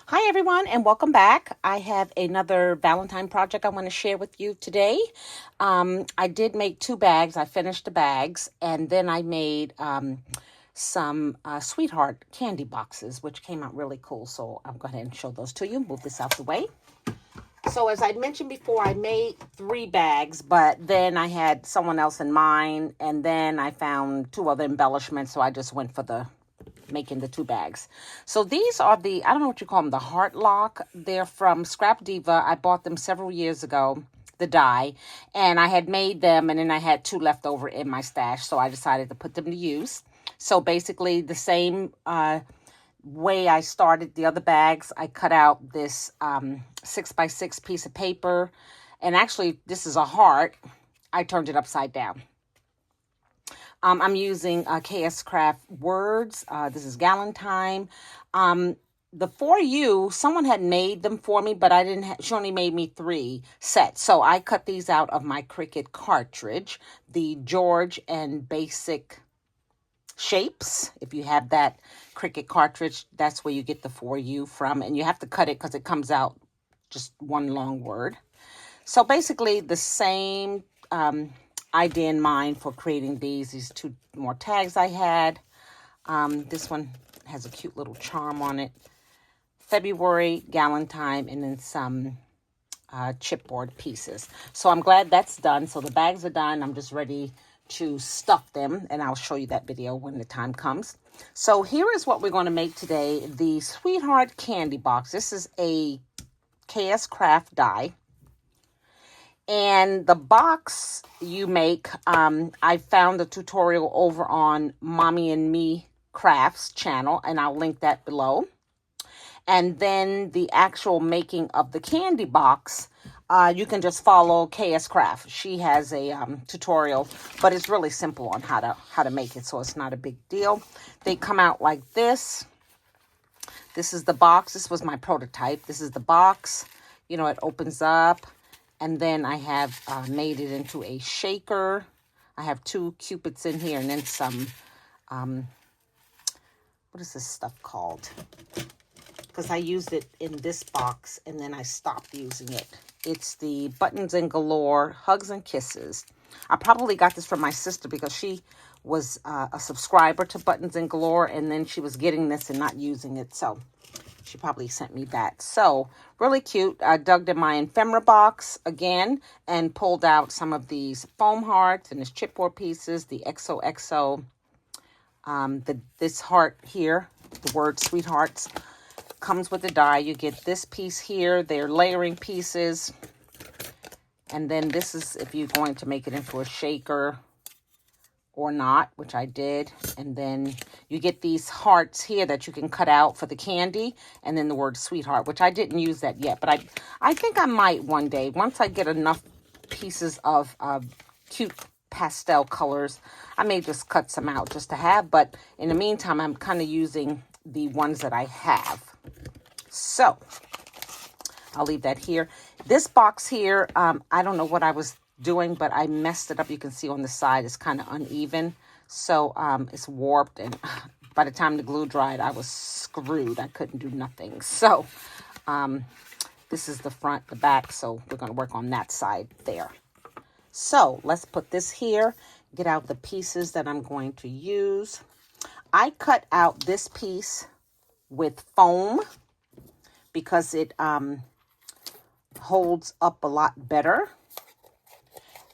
Hi everyone and welcome back. I have another Valentine project I want to share with you today. I did make two bags. I finished the bags and then I made some sweetheart candy boxes, which came out really cool. So I'll go ahead and show those to you. Move this out the way. So as I mentioned before, I made three bags, but then I had someone else in mind, and then I found two other embellishments, so I just went for the making the two bags. So these are the, I don't know what you call them, the Heart Lock. They're from Scrap Diva. I bought them several years ago, the die, and I had made them, and then I had two left over in my stash, so I decided to put them to use. So basically the same way I started the other bags, I cut out this 6x6 piece of paper, and actually this is a heart. I turned it upside down. I'm using KSCRAFTS words. This is Valentine. The For You, someone had made them for me, but I didn't. She only made me 3 sets, so I cut these out of my Cricut cartridge, the George and Basic Shapes. If you have that Cricut cartridge, that's where you get the For You from, and you have to cut it because it comes out just one long word. So basically the same idea in mind for creating these two more tags I had. This one has a cute little charm on it. February, Valentine, and then some chipboard pieces. So I'm glad that's done. So the bags are done. I'm just ready to stuff them, and I'll show you that video when the time comes. So here is what we're going to make today. The Sweetheart Candy Box. This is a KSCRAFTS die. And the box you make, I found a tutorial over on Mommynmecrafts channel, and I'll link that below. And then the actual making of the candy box, you can just follow KSCRAFTS. She has a tutorial, but it's really simple on how to make it, so it's not a big deal. They come out like this. This is the box. This was my prototype. This is the box. You know, it opens up. And then I have made it into a shaker. I have 2 Cupids in here and then some, what is this stuff called? Because I used it in this box and then I stopped using it. It's the Buttons and Galore Hugs and Kisses. I probably got this from my sister because she was a subscriber to Buttons and Galore, and then she was getting this and not using it. So she probably sent me that. So really cute. I dug in my ephemera box again and pulled out some of these foam hearts and this chipboard pieces, the XOXO, this heart here, the word Sweethearts, comes with the die. You get this piece here. They're layering pieces. And then this is if you're going to make it into a shaker or not, which I did. And then you get these hearts here that you can cut out for the candy, and then the word Sweetheart, which I didn't use that yet, but I think I might one day, once I get enough pieces of cute pastel colors. I may just cut some out just to have, but in the meantime, I'm kind of using the ones that I have. So I'll leave that here. This box here, I don't know what I was doing, but I messed it up. You can see on the side it's kind of uneven, so it's warped, and by the time the glue dried I was screwed. I couldn't do nothing. So this is the front, the back, so we're going to work on that side there. So let's put this here, get out the pieces that I'm going to use. I cut out this piece with foam because it holds up a lot better.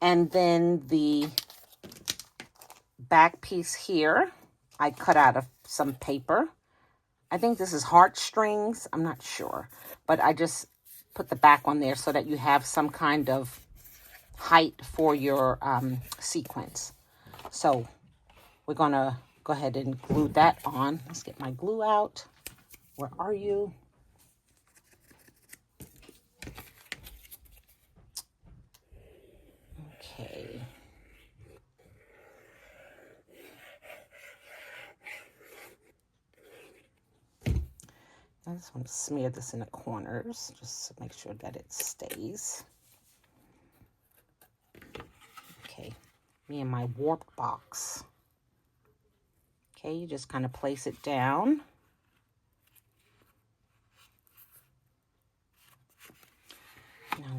And then the back piece here, I cut out of some paper. I think this is heartstrings. I'm not sure. But I just put the back on there so that you have some kind of height for your sequence. So we're going to go ahead and glue that on. Let's get my glue out. Where are you? Okay. I just want to smear this in the corners just to make sure that it stays. Okay, me and my warped box. Okay, you just kind of place it down.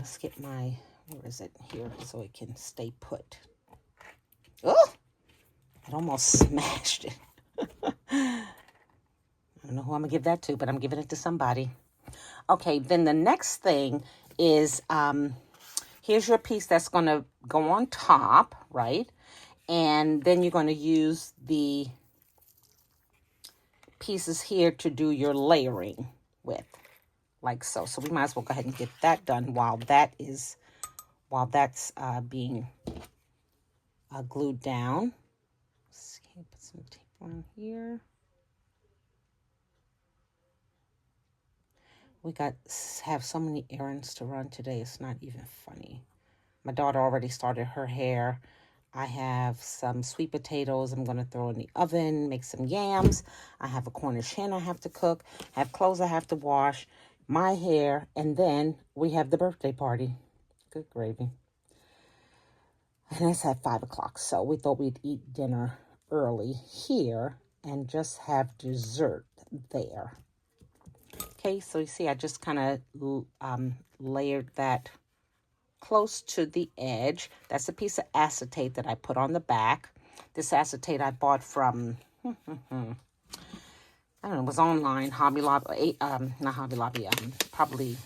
let's get my, where is it here, so it can stay put. Oh, it almost smashed it. I don't know who I'm gonna give that to, but I'm giving it to somebody. Okay, then the next thing is, here's your piece that's gonna go on top, right? And then you're gonna use the pieces here to do your layering with, like so. So we might as well go ahead and get that done while that's being glued down. Let's see, put some tape on here. We have so many errands to run today. It's not even funny. My daughter already started her hair. I have some sweet potatoes I'm going to throw in the oven, make some yams. I have a Cornish hen I have to cook. I have clothes I have to wash, my hair, and then we have the birthday party. Good gravy. And it's at 5 o'clock, so we thought we'd eat dinner early here and just have dessert there. Okay, so you see I just kind of layered that close to the edge. That's a piece of acetate that I put on the back. This acetate I bought from, I don't know, it was online, Hobby Lobby, not Hobby Lobby, probably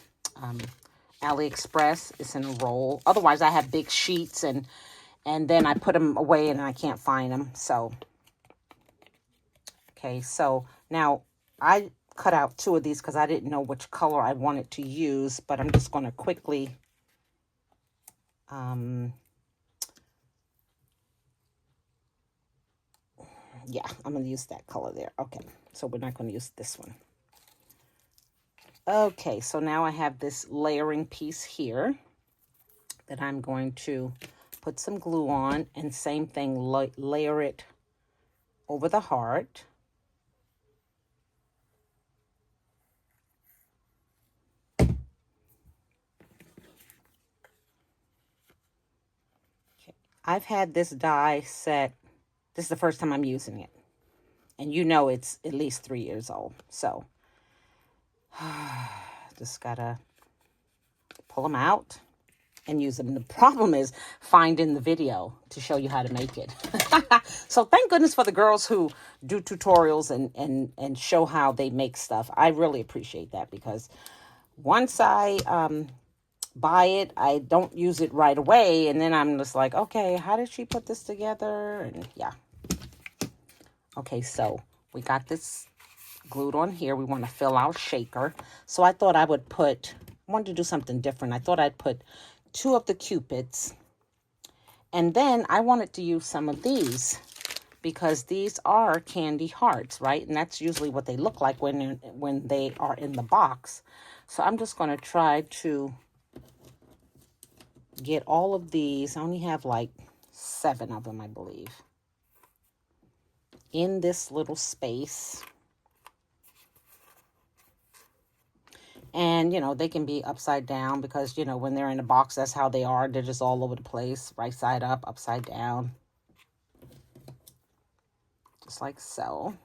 AliExpress. It's in a roll. Otherwise, I have big sheets, and then I put them away and I can't find them. So, okay, so now I cut out 2 of these because I didn't know which color I wanted to use, but I'm just going to quickly yeah, I'm going to use that color there. Okay, so we're not going to use this one. Okay, so now I have this layering piece here that I'm going to put some glue on, and same thing, layer it over the heart. Okay. I've had this die set. This is the first time I'm using it. And you know it's at least 3 years old. So, just gotta pull them out and use them. The problem is finding the video to show you how to make it. So thank goodness for the girls who do tutorials and show how they make stuff. I really appreciate that, because once I buy it, I don't use it right away. And then I'm just like, okay, how did she put this together? And yeah. Okay, so we got this glued on here. We want to fill our shaker. So I thought I wanted to do something different. I thought I'd put 2 of the Cupids. And then I wanted to use some of these, because these are candy hearts, right? And that's usually what they look like when they are in the box. So I'm just going to try to get all of these. I only have like 7 of them, I believe, in this little space. And, you know, they can be upside down because, you know, when they're in a box, that's how they are. They're just all over the place, right side up, upside down. Just like so,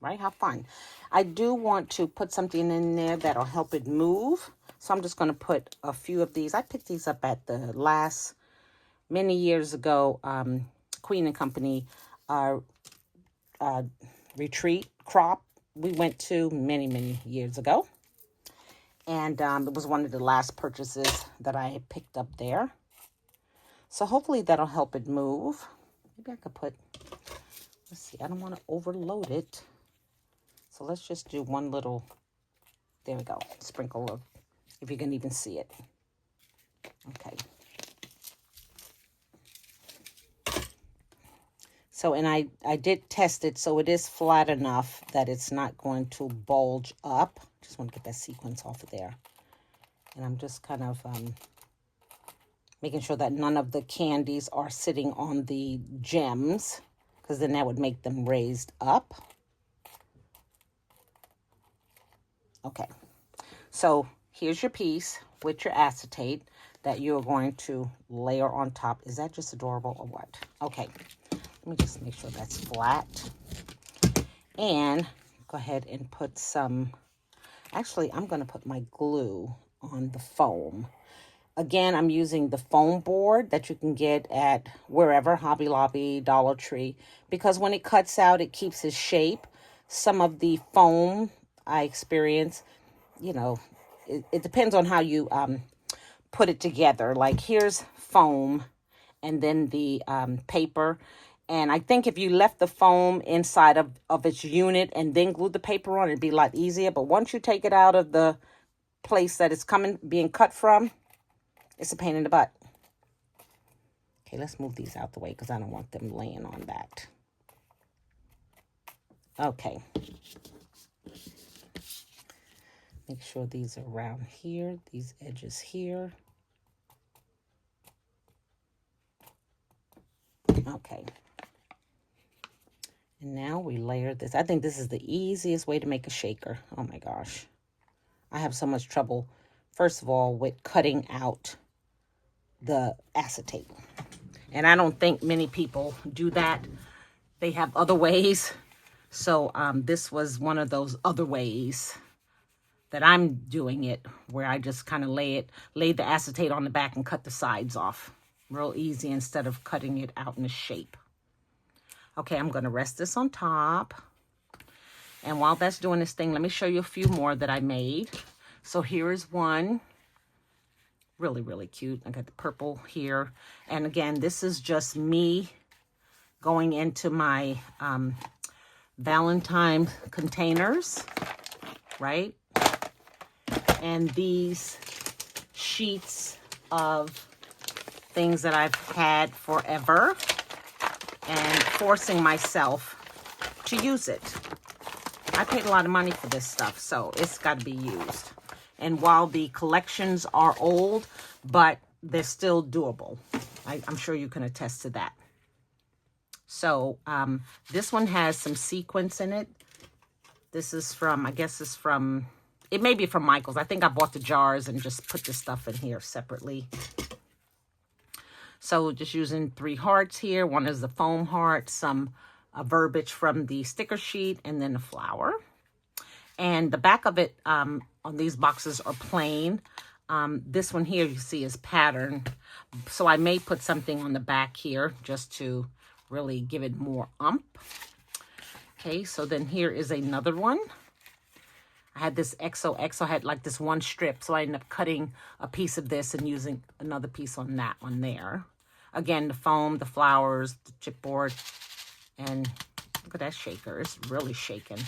right? How fun. I do want to put something in there that'll help it move. So I'm just going to put a few of these. I picked these up at the last, many years ago, Queen and Company retreat crop we went to many years ago. And it was one of the last purchases that I had picked up there. So hopefully that'll help it move. Maybe I could put, let's see, I don't want to overload it. So let's just do one little, there we go, sprinkle of, if you can even see it. Okay. So, and I did test it, so it is flat enough that it's not going to bulge up. Just want to get that sequence off of there. And I'm just kind of making sure that none of the candies are sitting on the gems, because then that would make them raised up. Okay, so here's your piece with your acetate that you're going to layer on top. Is that just adorable or what? Okay, let me just make sure that's flat. And go ahead and put some, actually I'm going to put my glue on the foam. Again, I'm using the foam board that you can get at wherever, Hobby Lobby, Dollar Tree, because when it cuts out, it keeps its shape. Some of the foam I experience, you know, it depends on how you put it together. Like here's foam and then the paper. And I think if you left the foam inside of its unit and then glued the paper on, it'd be a lot easier. But once you take it out of the place that it's being cut from, it's a pain in the butt. Okay, let's move these out the way because I don't want them laying on that. Okay. Make sure these are around here, these edges here. Okay. And now we layer this. I think this is the easiest way to make a shaker. Oh my gosh. I have so much trouble, first of all, with cutting out the acetate. And I don't think many people do that. They have other ways. So this was one of those other ways that I'm doing it, where I just kind of lay the acetate on the back and cut the sides off. Real easy instead of cutting it out in a shape. Okay, I'm going to rest this on top. And while that's doing this thing, let me show you a few more that I made. So here is one. Really, really cute. I got the purple here. And again, this is just me going into my Valentine containers, right? And these sheets of things that I've had forever and forcing myself to use it. I paid a lot of money for this stuff, so it's got to be used. And while the collections are old, but they're still doable. I'm sure you can attest to that. So this one has some sequins in it. This is from, I guess it's from, it may be from Michael's. I think I bought the jars and just put this stuff in here separately. So just using 3 hearts here. One is the foam heart, some verbiage from the sticker sheet, and then a flower. And the back of it on these boxes are plain. This one here you see is patterned. So I may put something on the back here just to really give it more oomph. Okay, so then here is another one. I had this XOXO, I had like this one strip, so I ended up cutting a piece of this and using another piece on that one there. Again, the foam, the flowers, the chipboard, and look at that shaker. It's really shaking.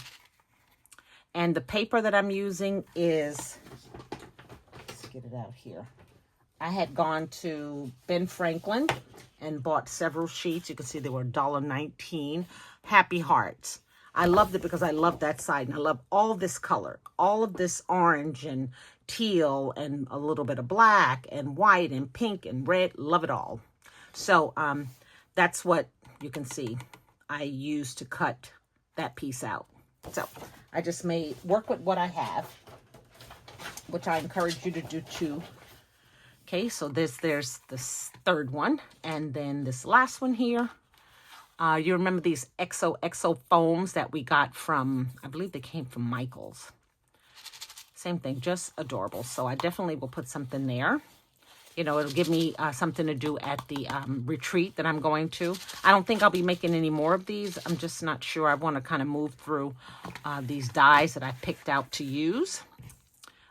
And the paper that I'm using is, let's get it out here. I had gone to Ben Franklin and bought several sheets. You can see they were $1.19. Happy Hearts. I loved it because I love that side. And I love all this color. All of this orange and teal and a little bit of black and white and pink and red. Love it all. So that's what you can see I used to cut that piece out. So I just work with what I have, which I encourage you to do too. Okay, so there's this third one, and then this last one here. You remember these XOXO foams that we got from, I believe they came from Michael's. Same thing, just adorable. So I definitely will put something there. You know, it'll give me something to do at the retreat that I'm going to. I don't think I'll be making any more of these. I'm just not sure. I want to kind of move through these dies that I picked out to use.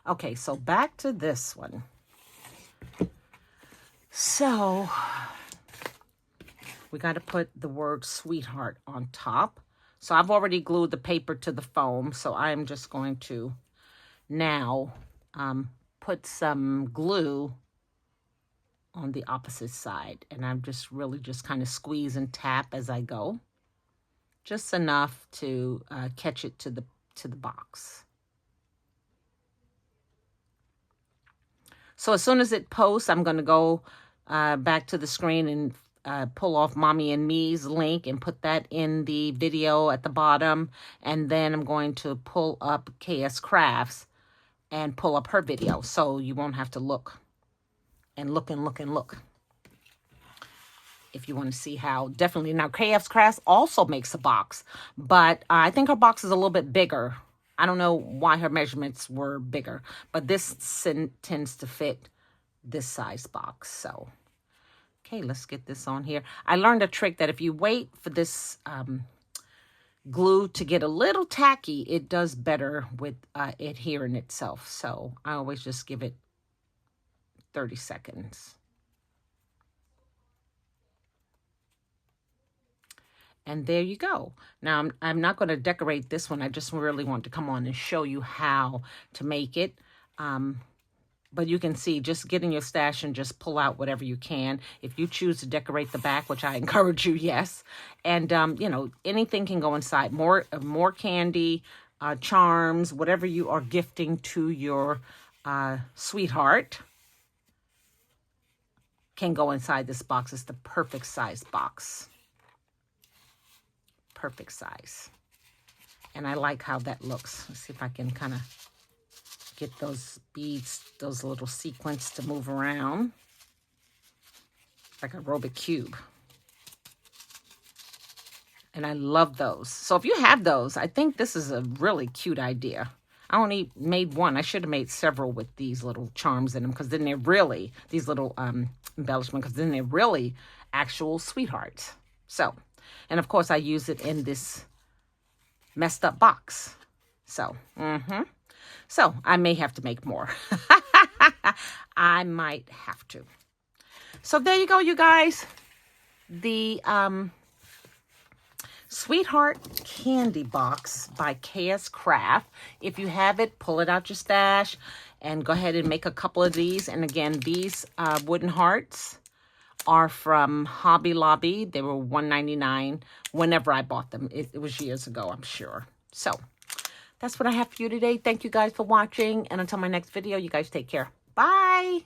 Okay, so back to this one. So we got to put the word sweetheart on top. So I've already glued the paper to the foam. So I'm just going to now put some glue on the opposite side. And I'm just really just kind of squeeze and tap as I go. Just enough to catch it to the box. So as soon as it posts, I'm going to go back to the screen and pull off Mommy and Me's link and put that in the video at the bottom. And then I'm going to pull up KS Crafts and pull up her video. So you won't have to look and look and look and look. If you want to see how, definitely. Now, KS Crafts also makes a box, but I think her box is a little bit bigger. I don't know why her measurements were bigger, but this tends to fit this size box. So, okay, let's get this on here. I learned a trick that if you wait for this glue to get a little tacky, it does better with adhering itself. So I always just give it 30 seconds. And there you go. Now, I'm not going to decorate this one. I just really want to come on and show you how to make it. But you can see, just get in your stash and just pull out whatever you can. If you choose to decorate the back, which I encourage you, yes. And, you know, anything can go inside. More candy, charms, whatever you are gifting to your sweetheart can go inside this box. It's the perfect size box. Perfect size. And I like how that looks. Let's see if I can kind of get those beads, those little sequins to move around like a Rubik's Cube. And I love those. So if you have those, I think this is a really cute idea. I only made one. I should have made several with these little charms in them, because then they're really, these little embellishments, because then they're really actual sweethearts. So, and of course I use it in this messed up box. So, So I may have to make more. I might have to. So there you go, you guys. The Sweetheart Candy Box by KSCRAFTS. If you have it, pull it out your stash and go ahead and make a couple of these. And again, these wooden hearts are from Hobby Lobby. They were $1.99 whenever I bought them. It was years ago, I'm sure. So that's what I have for you today. Thank you guys for watching. And until my next video, you guys take care. Bye.